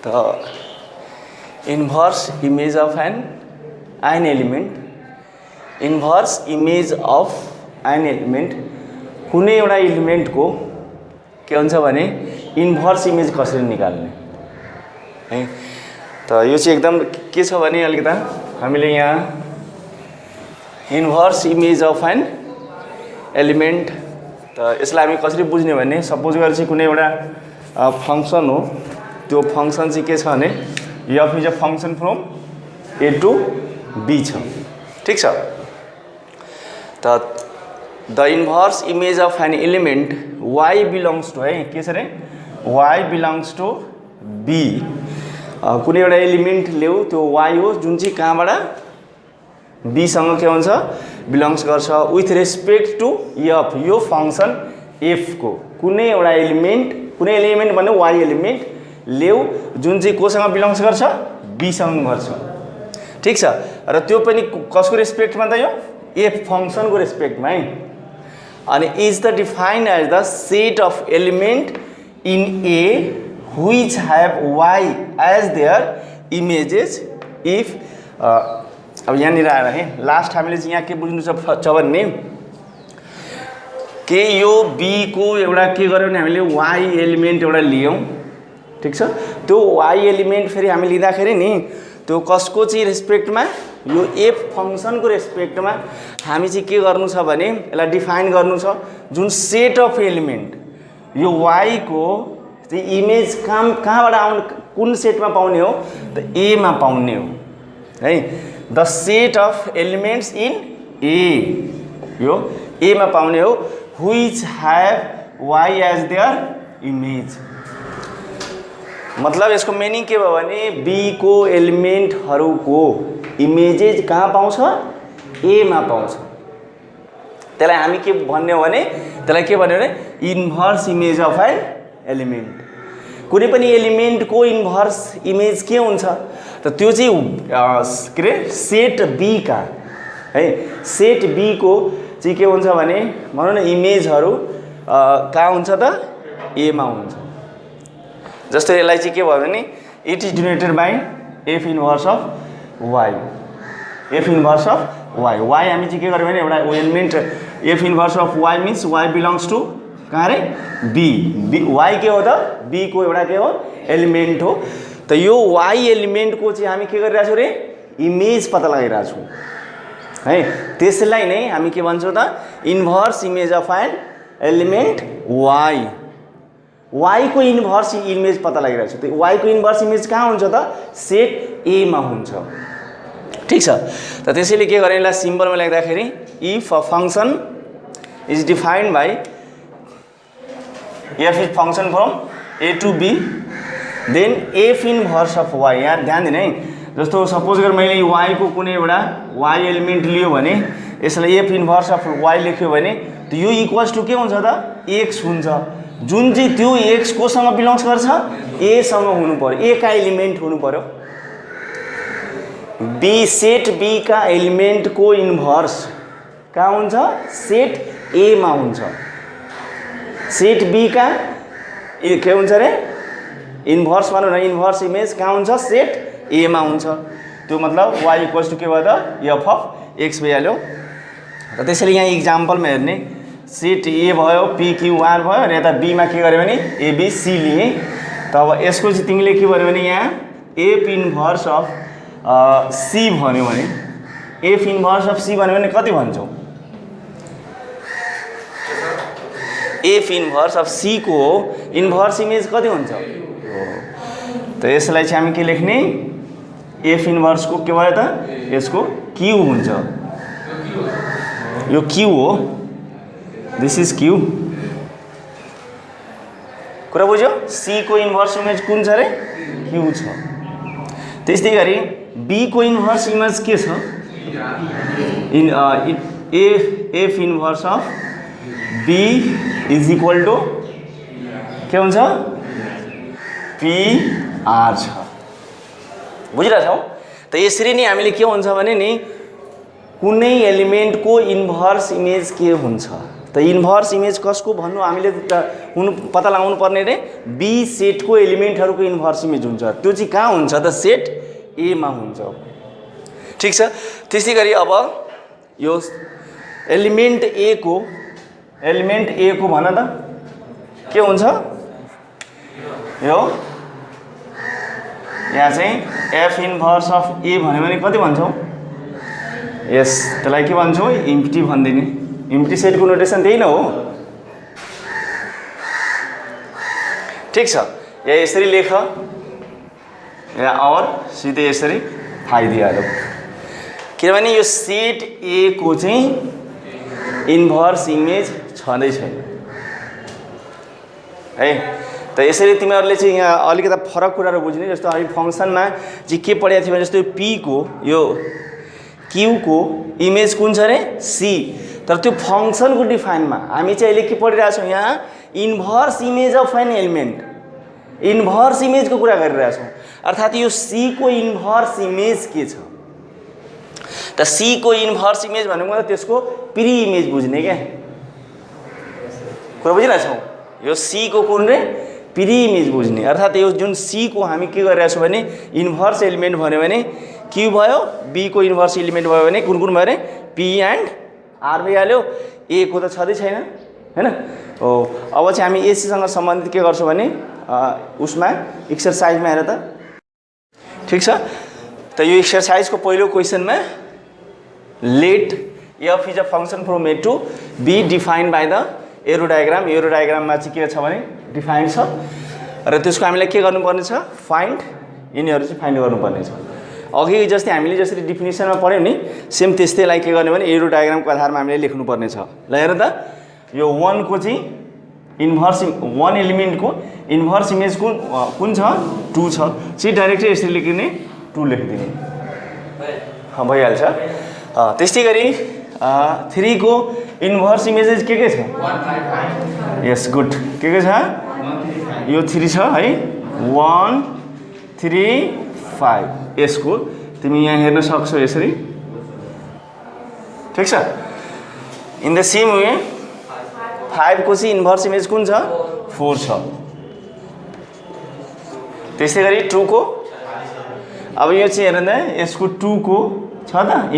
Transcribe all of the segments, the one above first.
त inverse image of an element, inverse image of an element, कुनै एउटा एलिमेन्टको के हुन्छ भने इन्भर्स इमेज कसरी निकाल्ने है। त यो चाहिँ एकदम के छ भने अलिकता हामीले यहाँ inverse image of an element, त यसलाई हामी कसरी बुझ्ने भने सपोज गरेर चाहिँ कुनै एउटा फङ्सन हो, त्यो फङ्सन चाहिँ के छ भने F is a function from A to B छ, ठिक छ। त the inverse image of an element Y belongs to है के छ अरे वाइ बिलोङ्स टु बी, कुनै एउटा एलिमेन्ट ल्याऊ त्यो वाइ हो जुन चाहिँ कहाँबाट बीसँग के हुन्छ बिलोङ्स गर्छ विथ रेस्पेक्ट टु एफ, यो फङ्सन एफको कुनै एउटा एलिमेन्ट, कुनै एलिमेन्ट भन्ने वाइ एलिमेन्ट ल्याऊ जुन चाहिँ कोसँग बिलोङ्स गर्छ बीसँग गर्छ, ठिक छ। र त्यो पनि कसको रेस्पेक्टमा त यो एफ फङ्सनको रेस्पेक्टमा है। अनि is the defined as the set of element in A which have Y as their images if, अब यहाँनिर आएर है लास्ट हामीले चाहिँ यहाँ के बुझ्नु छ भने के यो बीको एउटा के गर्यो भने हामीले वाइ एलिमेन्ट एउटा लियौँ, ठिक छ। त्यो वाइ एलिमेन्ट फेरि हामी लिँदाखेरि नि त्यो कसको चाहिँ रेस्पेक्टमा यो एफ फङ्सनको रेस्पेक्टमा हामी चाहिँ के गर्नु छ भने यसलाई डिफाइन गर्नु छ जुन सेट अफ एलिमेन्ट यो वाइको चाहिँ इमेज कहाँबाट आउनु, कुन सेटमा पाउने हो त एमा पाउने हो है। The set of elements in A, यो एमा पाउने हो which have Y as their image. मतलब यसको मिनिङ के भयो भने बीको एलिमेन्टहरूको इमेजेस कहाँ पाउँछ एमा पाउँछ। त्यसलाई हामी के भन्ने हो भने त्यसलाई के भन्यो भने inverse image of an element. कुनै पनि एलिमेन्टको इन्भर्स इमेज के हुन्छ त त्यो चाहिँ के अरे सेट बीका है, सेट बीको चाहिँ के हुन्छ भने भनौँ न इमेजहरू कहाँ हुन्छ त एमा हुन्छ। जस्तो यसलाई चाहिँ के भयो भने it is denoted by F inverse of Y, F inverse of Y, Y हामी चाहिँ के गर्यो भने एउटा element F inverse of Y means Y belongs to कहाँ अरे बी, बी वाइ के हो त बीको एउटा के हो एलिमेन्ट हो। त यो वाइ एलिमेन्टको चाहिँ हामी के गरिरहेको छौँ अरे इमेज पत्ता लगाइरहेको छौँ है। त्यसलाई नै हामी के भन्छौँ त inverse image of an element Y, वाइको इन्भर्स इमेज पत्ता लगाइरहेको छ। त्यो वाइको इन्भर्स इमेज कहाँ हुन्छ त सेट एमा हुन्छ, ठिक छ। त त्यसैले के गर्ने यसलाई सिम्बलमा लेख्दाखेरि if a function is defined by F is function from A to B then F inverse of Y, यहाँ ध्यान दिने है। जस्तो सपोज गरेर मैले वाइको कुनै एउटा वाइ एलिमेन्ट लियो भने यसलाई एफ इन्भर्स अफ वाइ लेख्यो भने त यो इक्वल्स टु के हुन्छ त एक्स हुन्छ, जुन चाहिँ त्यो एक्स कोसँग बिलोङ्स गर्छ एसँग हुनु पर्यो, ए का एलिमेन्ट हुनु पर्यो। बी सेट बी का एलिमेन्टको इन्भर्स कहाँ हुन्छ सेट एमा हुन्छ, सेट बी का के हुन्छ अरे इन्भर्स भनौँ न इन्भर्स इमेज कहाँ हुन्छ सेट एमा हुन्छ। त्यो मतलब वाइ इक्वल्स टु के भयो त एफ अफ एक्स भइहाल्यो। र त्यसैले यहाँ इक्जाम्पलमा हेर्ने सेट ए भयो पी क्यू आर भयो र यता बीमा के गर्यो भने एबिसी लिए। त अब यसको चाहिँ तिमीले के भन्यो भने यहाँ एफ इन्भर्स अफ सी भन्यो भने एफ इन्भर्स अफ सी भन्यो भने कति भन्छौ एफ इन्भर्स अफ सी को इन्भर्स इमेज कति हुन्छ त यसलाई चाहिँ हामी के लेख्ने एफ इन्भर्स को के भयो त यसको क्यू हुन्छ, यो क्यू हो, दिस इज क्यू। कुरा बुझ्यो, सी को इन्भर्स इमेज कुन छ रे क्यू छ। त्यस्तै गरी बी को इन्भर्स इमेज के छ F inverse of B is equal to के हुन्छ पी आर छ। बुझिरहेछौ त यसरी नै हामीले के हुन्छ भने नि कुनै एलिमेन्टको इन्भर्स इमेज के हुन्छ त इन्भर्स इमेज कसको भन्नु हामीले हुनु पत्ता लगाउनु पर्ने रे बी सेटको एलिमेन्टहरूको इन्भर्स इमेज हुन्छ। त्यो चाहिँ कहाँ हुन्छ त सेट ए मा हुन्छ। ठिक छ। त्यसै गरी अब यो एलिमेन्ट ए को भन त के हुन्छ यो यहाँ चाहिँ एफ इन्भर्स अफ ए भन्यो भने कति भन्छौँ यस त्यसलाई के भन्छौँ इम्प्टी भन्दिने। इम्प्टी सेटको नोटेसन त्यही न हो। ठिक छ। या यसरी लेख या और सिधै यसरी फाइदिइहाल्यो किनभने यो सेट ए को चाहिँ इन्भर्स इमेज छँदै छैन है। त यसरी तिमीहरूले चाहिँ यहाँ अलिकता फरक कुराहरू बुझ्ने। जस्तो हामी फङ्सनमा चाहिँ के पढेको थियौँ भने जस्तो पी को यो क्यू को इमेज कुन छ अरे सी। तर त्यो फङ्सनको डिफाइनमा हामी चाहिँ अहिले के पढिरहेछौँ यहाँ inverse image of an element inverse इमेजको कुरा गरिरहेछौँ। अर्थात् यो सी को इन्भर्स इमेज के छ त सी को इन्भर्स इमेज भनेको त त्यसको प्री इमेज बुझ्ने क्या कुरा बुझिरहेछौँ। यो सी को कुन रे प्री इमेज बुझ्ने। अर्थात् यो जुन सी को हामी के गरिरहेछौँ भने इन्भर्स एलिमेन्ट भन्यो भने क्यू भयो बी को इन्भर्स एलिमेन्ट भयो भने कुन कुन भयो अरे पी एन्ड आर भइहाल्यो। ए को त छँदै छैन हैन हो। अब चाहिँ हामी एसीसँग सम्बन्धित के गर्छौँ भने उसमा एक्सरसाइजमा हेर त। ठिक छ। त यो एक्सरसाइजको पहिलो क्वेसनमा let f is a function from A to B defined by the arrow diagram. Arrow डायग्राममा चाहिँ के छ भने डिफाइन्ड छ र त्यसको हामीलाई के गर्नुपर्ने छ फाइन्ड यिनीहरू चाहिँ फाइन्ड गर्नुपर्ने छ। अघि जस्तै हामीले जसरी डिफिनेसनमा पढ्यौँ नि सेम त्यस्तैलाई के गर्ने भने एरो डायग्रामको आधारमा हामीले लेख्नुपर्ने छ। ल हेर त यो 1 को चाहिँ इन्भर्स 1 एलिमेन्टको इन्भर्स इमेज कुन छ 2 छ चाहिँ डाइरेक्टली यसरी लेखिने 2 लेखिदिने भइहाल्छ। त्यस्तै गरी 3 को इन्भर्स इमेजेस के छ यस गुड के छ यो 3 छ है 1 3 5 यसको तिमी यहाँ हेर्न सक्छौ यसरी। ठिक छ। इन द सेम वे 5 को चाहिँ इन्भर्स इमेज कुन छ 4 छ। त्यसै गरी 2 को अब यो चाहिँ हेर्न त यसको 2 को छ त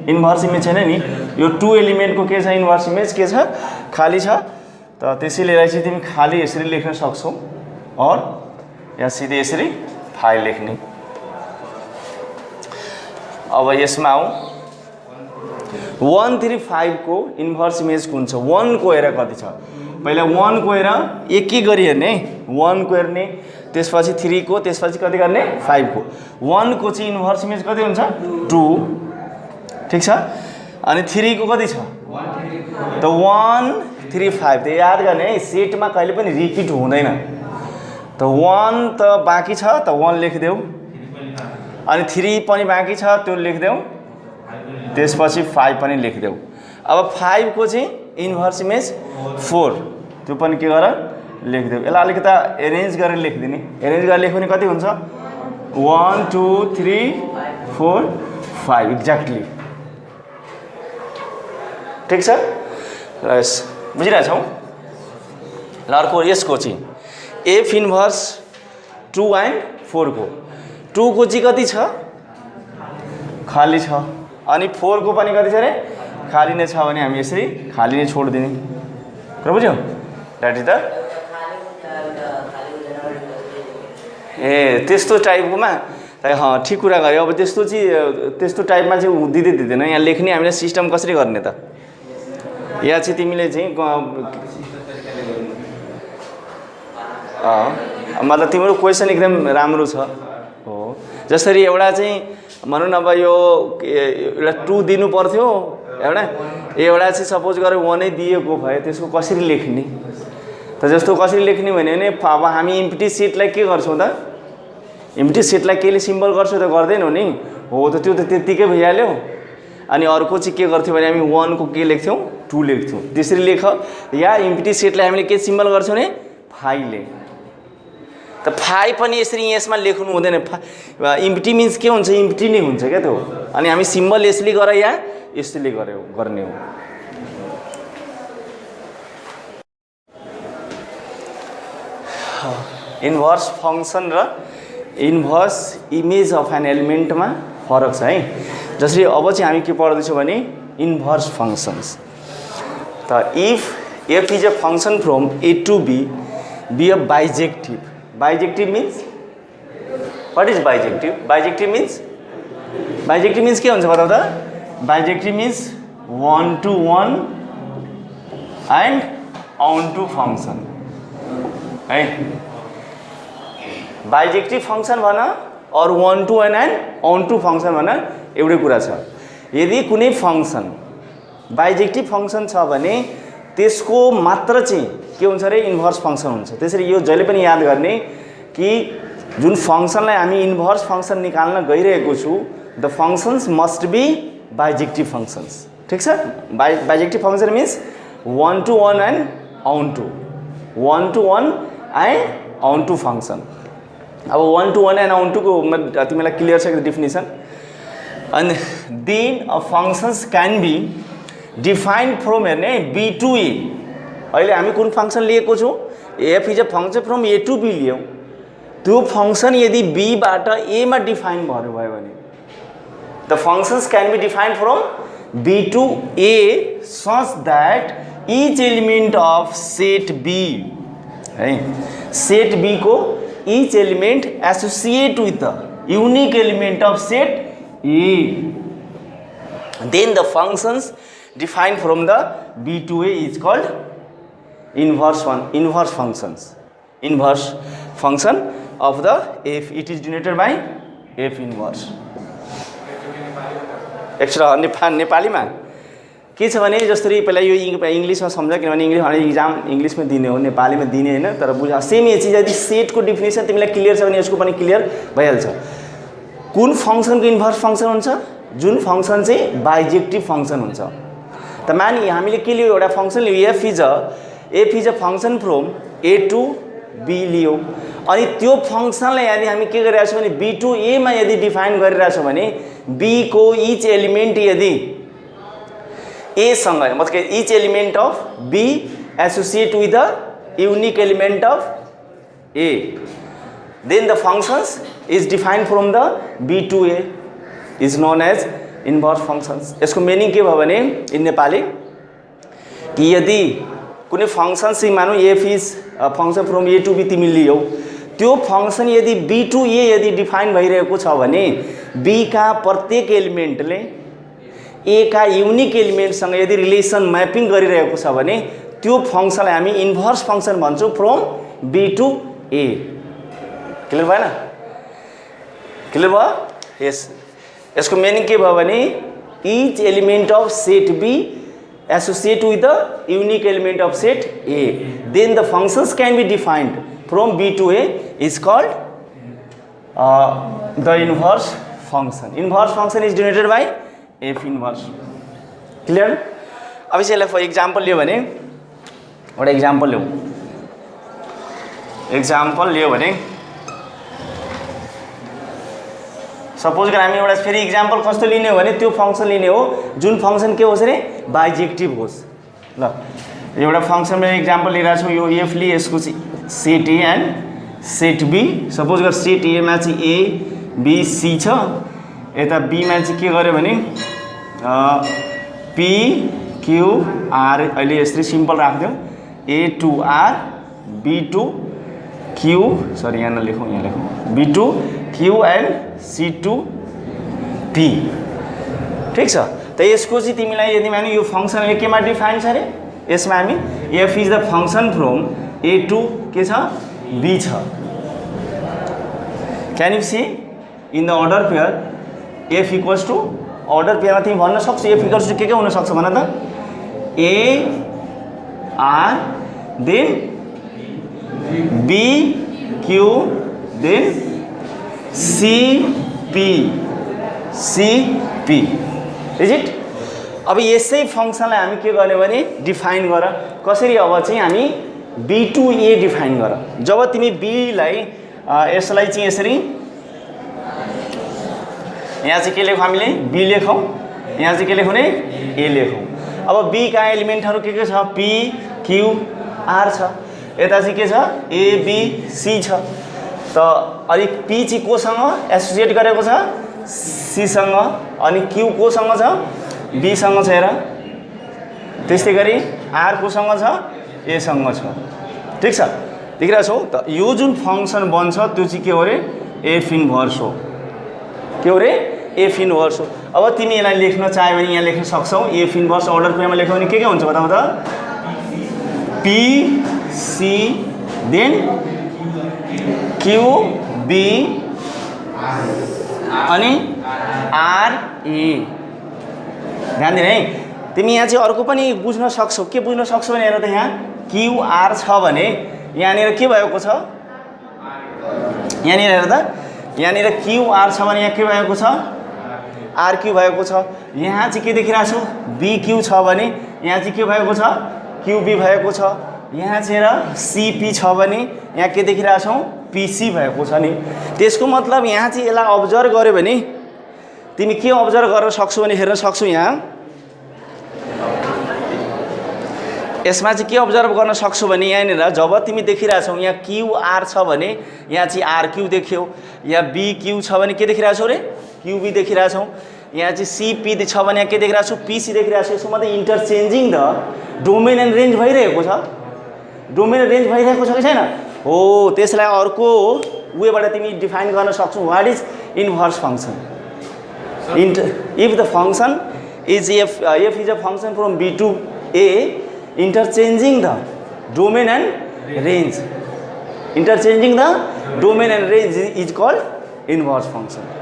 इन्भर्स इमेज छैन नि यो 2 एलिमेन्टको के छ इन्भर्स इमेज के छ खाली छ। त त्यसैले चाहिँ तिमी खाली यसरी लेख्न सक्छौ और या सिधै यसरी 5 लेख्ने। अब यसमा आऊ 1 3 5 को इन्भर्स इमेज कुन छ 1 को हेर कति छ पहिला 1 को हेर एक एक गरी हेर्ने 1 को हेर्ने त्यसपछि 3 को त्यसपछि कति गर्ने 5 को 1 को चाहिँ इन्भर्स इमेज कति हुन्छ 2। ठिक छ। अनि 3 को कति छ त 1 3 5 त याद गर्ने है सेटमा कहिले पनि रिपिट हुँदैन। त 1 त बाँकी छ त 1 लेखिदेऊ अनि 3 पनि बाँकी छ त्यो लेखिदेऊ त्यसपछि 5 पनि लेखिदेऊ। अब 5 को चाहिँ इन्भर्स इमेज 4 त्यो पनि के गर लेखिदेऊ। यसलाई अलिकता एरेन्ज गरेर लेखिदिने। एरेन्ज गरेर लेख्यो भने कति हुन्छ 1 2 3 4 5 एक्ज्याक्टली। ठिक छ। यस बुझिरहेछौँ। ल अर्को यसको चाहिँ एफ इन्भर्स 2 एन्ड 4 को 2 को चाहिँ कति छ खाली छ अनि 4 को पनि कति छ अरे खाली नै छ भने हामी यसरी खाली नै छोडिदिने कुरा बुझ्यौ। द्याट इज द ए त्यस्तो टाइपकोमा ठिक कुरा गऱ्यो। अब त्यस्तो चाहिँ त्यस्तो टाइपमा चाहिँ दिँदैन यहाँ लेख्ने हामीलाई सिस्टम कसरी गर्ने त या चाहिँ तिमीले चाहिँ मतलब तिम्रो क्वेसन एकदम राम्रो छ हो। जसरी एउटा चाहिँ भनौँ न अब यो एउटा 2 दिनु पर्थ्यो एउटा चाहिँ सपोज गरेर 1 नै दिएको भए त्यसको कसरी लेख्ने त जस्तो कसरी लेख्ने भने अब हामी इम्प्टी सेटलाई के गर्छौँ त इम्प्टी सेटलाई केले सिम्बल गर्छौँ त गर्दैनौँ नि हो त त्यो त त्यत्तिकै भइहाल्यो। अनि अर्को चाहिँ के गर्थ्यौँ भने हामी 1 को के लेख्थ्यौँ 2 लेख्थ्यौँ। त्यसरी लेख या इम्प्टी सेटलाई हामीले के सिम्बल गर्छौँ भने 5 ले त 5 पनि यसरी यसमा लेख्नु हुँदैन। इम्प्टी मिन्स के हुन्छ इम्प्टी नै हुन्छ क्या त्यो। अनि हामी सिम्बल यसले गर या यसले गर्ने हो। इन्भर्स फङ्सन र इन्भर्स इमेज अफ एन एलिमेन्टमा फरक छ है। जसरी अब चाहिँ हामी के पढ्दैछौँ भने इन्भर्स फङ्सन्स। त if F is a function from A to B a bijective. Bijective means what is bijective? Bijective means के हुन्छ बताउ त? Bijective means 1 to 1 and onto function है। बाइजेक्टिभ फङ्सन भन और 1 to 1 and onto function भन एउटै कुरा छ। यदि कुनै फङ्सन बाइजेक्टिभ फङ्सन छ भने त्यसको मात्र चाहिँ के हुन्छ अरे इन्भर्स फङ्सन हुन्छ। त्यसरी यो जहिले पनि याद गर्ने कि जुन फङ्सनलाई हामी इन्भर्स फङ्सन निकाल्न गइरहेको छु the functions must be bijective functions. ठिक छ? Bijective function means 1 to 1 and onto 1 to 1 and onto function. अब 1 to 1 एन्ड अन टुको तिमीलाई क्लियर छ definition? And then a functions can be defined from हेर्ने B to A। अहिले हामी कुन function लिएको छौँ? F is a function from A to B लियौँ। त्यो फङ्सन यदि B बाट A मा डिफाइन भयो भने the functions can be defined from B to A such that each element of set B है, सेट B को each element associate with the unique element of set A, then the functions defined from the B to A is called inverse functions. Inverse function of the F, it is denoted by F inverse. Extra नेपालीमा के छ भने जसरी पहिला यो इङ्ग्लिसमा सम्झ, किनभने इक्जाम इङ्ग्लिसमा दिने हो, नेपालीमा दिने होइन। तर बुझ सेम यो चिज यदि सेटको डिफिनेसन तिमीलाई क्लियर छ भने यसको पनि क्लियर भइहाल्छ। कुन फङ्सनको इन्भर्स फङ्सन हुन्छ? जुन फङ्सन चाहिँ बाइजेक्टिभ फङ्सन हुन्छ। त मानि हामीले के लियो? एउटा फङ्सन लियो f is a function from A to B लियो। अनि त्यो फङ्सनलाई यदि हामी के गरिरहेको छौँ भने बी टु एमा यदि डिफाइन गरिरहेको छौँ भने बी को इच एलिमेन्ट यदि एसँग मतलब each element of B associate with the unique element of A, then the functions is defined from the B to A is known as inverse functions. यसको मिनिङ के भयो भने इन नेपाली कि यदि कुनै फङ्सन चाहिँ मानौँ F is function from A to B तिमी लियौ, त्यो फङ्सन यदि बी टु ए यदि डिफाइन भइरहेको छ भने बी का प्रत्येक एलिमेन्टले ए का युनिक एलिमेन्टसँग यदि रिलेसन म्यापिङ गरिरहेको छ भने त्यो फङ्सनलाई हामी इन्भर्स फङ्सन भन्छौँ from B to A. Clear भएन? क्लियर भयो? यस। यसको मिनिङ के भयो भने each element of set B associate with the unique element of set A, then the functions can be defined from B to A is called the inverse function. Inverse function is denoted by F inverse. Clear? अब यसलाई for example लियो भने एउटा example लियो भने suppose गरेर हामी एउटा फेरि example कस्तो लिने हो भने त्यो फङ्सन लिने हो जुन फङ्सन के होस् अरे बाइजेक्टिभ होस्। ल एउटा फङ्सनमा इक्जाम्पल लिइरहेको छौँ, यो एफ लिए, यसको चाहिँ set A and set B. Suppose गरेर सेट एमा चाहिँ ए बी सी छ, यता बीमा चाहिँ के गर्यो भने पी क्यू आर, अहिले यसरी सिम्पल राख्दियो, A to R B to Q, sorry यहाँ नलेखौँ, यहाँ लेखौँ, B to Q and C to P. ठिक छ? त यसको चाहिँ तिमीलाई यदि माने यो फङ्सन केमा डिफाइन छ अरे, यसमा हामी f is the function from A to के छ बी छ। Can you see in the order pair f equals to, order पेयरमा तिमी भन्न सक्छौ एफ इक्वल्स टु के हुनसक्छ भन त? A R then B Q then C P is it? अब यसै फङ्सनलाई हामी के गर्ने भने डिफाइन गर। कसरी? अब चाहिँ हामी बी टु ए डिफाइन गर। जब तिमी बीलाई यसलाई चाहिँ यसरी यहाँ चाहिँ के लेखौँ हामीले बी लेखौँ, यहाँ चाहिँ के लेखौँ नि ए लेखौँ। अब बी का एलिमेन्टहरू के छ? पी क्यू आर छ। यता चाहिँ के छ एबिसी छ त अनि पी चाहिँ कोसँग एसोसिएट गरेको छ सीसँग अनि क्यू कोसँग छ बीसँग छ हेर त्यस्तै गरी आर कोसँग छ एसँग छ ठीक छ देखिरहेको छौ त यो जुन फङ्सन बन्छ त्यो चाहिँ के हो रे एफ इन्भर्स हो के हो रे एफ इन्भर्स हो अब तिमी यसलाई लेख्न चाह्यो भने यहाँ लेख्न सक्छौ एफ इन्भर्स अर्डर पेमा लेख्यौ भने के हुन्छ बताऊ त P C then Q B अनि आर ए ध्यान दिनु है तिमी यहाँ चाहिँ अर्को पनि बुझ्न सक्छौ के बुझ्न सक्छौ भने हेर त यहाँ क्यूआर छ भने यहाँनिर के भएको छ यहाँनिर हेर त यहाँनिर क्यूआर छ भने यहाँ के भएको छ आरक्यू भएको छ यहाँ चाहिँ के देखिरहेको छु बीक्यू छ भने यहाँ चाहिँ के भएको छ क्यूबी भएको छ यहाँ चाहिँ हेर सीपी छ भने यहाँ के देखिरहेको छौँ पीसी भएको छ नि त्यसको मतलब यहाँ चाहिँ यसलाई अब्जर्भ गर्यो भने तिमी के अब्जर्भ गर्न सक्छौ भने हेर्न सक्छौ यहाँ यसमा चाहिँ के अब्जर्भ गर्न सक्छौ भने यहाँनिर जब तिमी देखिरहेछौ यहाँ क्यूआर छ भने यहाँ चाहिँ आरक्यू देख्यौ यहाँ बीक्यू छ भने के देखिरहेछौ रे क्यूबी देखिरहेछौ यहाँ चाहिँ सीपी छ भने यहाँ के देखिरहेको छु पीसी देखिरहेको छु यसको मतलब इन्टरचेन्जिङ द डोमेन एन्ड रेन्ज भइरहेको छ डोमेन एन्ड रेन्ज भइरहेको छ कि छैन हो त्यसलाई अर्को वेबाट तिमी डिफाइन गर्न सक्छौ what is inverse function if the function is f is a function from B to A interchanging the domain and range interchanging the domain and range is called inverse function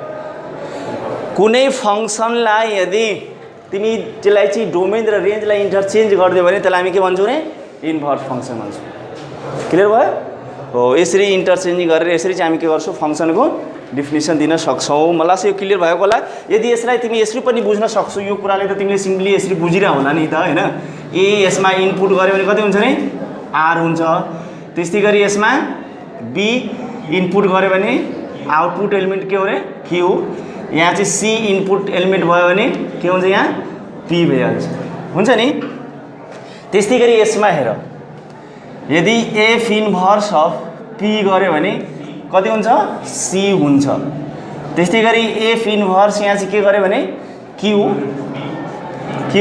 कुनै फङ्सनलाई यदि तिमी त्यसलाई चाहिँ domain र रेन्जलाई interchange गरिदियो भने त्यसलाई हामी के भन्छौँ भने इन्भर्स फङ्सन भन्छौँ क्लियर भयो हो यसरी इन्टरचेन्जिङ गरेर यसरी चाहिँ हामी के गर्छौँ फङ्सनको डिफिनेसन दिन सक्छौँ मलाई चाहिँ यो क्लियर भएको होला यदि यसलाई तिमी यसरी पनि बुझ्न सक्छौ यो कुराले त तिमीले सिम्पली यसरी बुझिरह होला नि त हैन ए यसमा इनपुट गर्यो भने कति हुन्छ नि आर हुन्छ त्यस्तै गरी यसमा बी इनपुट गर्यो भने आउटपुट एलिमेन्ट के हो रे क्यू यहाँ चाहिँ सी इनपुट एलिमेन्ट भयो भने के हुन्छ यहाँ पी भइहाल्छ हुन्छ नि त्यस्तै गरी यसमा हेर यदि एफ इन्भर्स अफ पी गर्यो भने कति हुन्छ सी हुन्छ त्यस्तै गरी एफ इन्भर्स यहाँ चाहिँ के गर्यो भने क्यू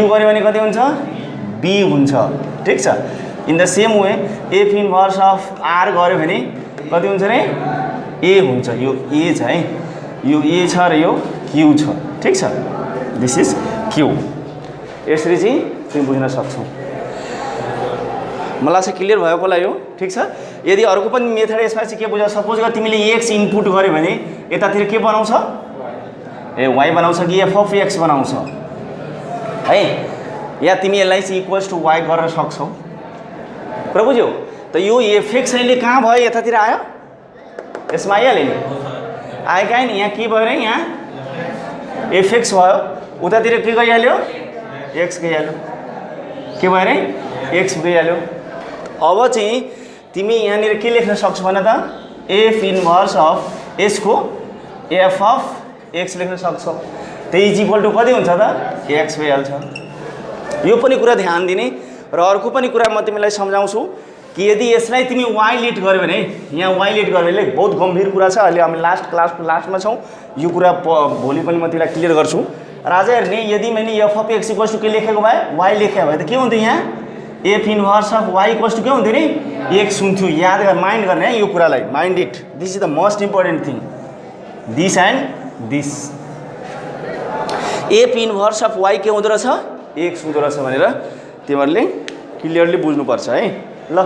गर्यो भने कति हुन्छ बी हुन्छ ठीक छ in the same way f inverse of R गर्यो भने कति हुन्छ रे ए हुन्छ यो ए छ है यो ए छ र यो क्यू छ ठीक छ दिस इज क्यू यसरी चाहिँ तिमी बुझ्न सक्छौ मलाई चाहिँ क्लियर भएको होला यो ठीक छ यदि अर्को पनि मेथड यसमा चाहिँ के बुझ्छ सपोज गर तिमीले एक्स इनपुट गर्यो भने यतातिर के बनाउँछ ए वाइ बनाउँछ कि एफ अफ एक्स बनाउँछ है या तिमी यसलाई चाहिँ इक्वल्स टु वाइ गर्न सक्छौ र बुझ्यौ त यो एफ एक्स अहिले कहाँ भयो यतातिर आयो यसमा आइहाल्यो नि आयो कहाँ नि यहाँ के भयो रे यहाँ एफ एक्स भयो उतातिर के गइहाल्यो एक्स गइहाल्यो के भयो रे एक्स गइहाल्यो अब चाहिँ तिमी यहाँनिर के लेख्न सक्छौ भने त एफ इन्भर्स अफ यसको एफ अफ एक्स लेख्न सक्छौ त्यही इज इक्वल टु कति हुन्छ त एक्स भइहाल्छ यो पनि कुरा ध्यान दिने र अर्को पनि कुरा म तिमीलाई सम्झाउँछु कि यदि यसलाई तिमी वाइ लिड गर्यो भने यहाँ वाइ लिड गर्यो भने बहुत गम्भीर कुरा छ अहिले हामी क्लासको लास्टमा छौँ यो कुरा भोलि पनि म तिमीलाई क्लियर गर्छु र आज हेर्ने यदि मैले f of x equals to के लेखेको भए वाइ लेखेको भए त के हुन्थ्यो यहाँ f inverse of y equals to के हुन्थ्यो नि एक्स हुन्थ्यो याद गर माइन्ड गर्ने है यो कुरालाई mind it this is the most important thing this and this f inverse of y के हुँदो रहेछ एक्स हुँदो रहेछ भनेर तिमीहरूले क्लियरली बुझ्नुपर्छ है ल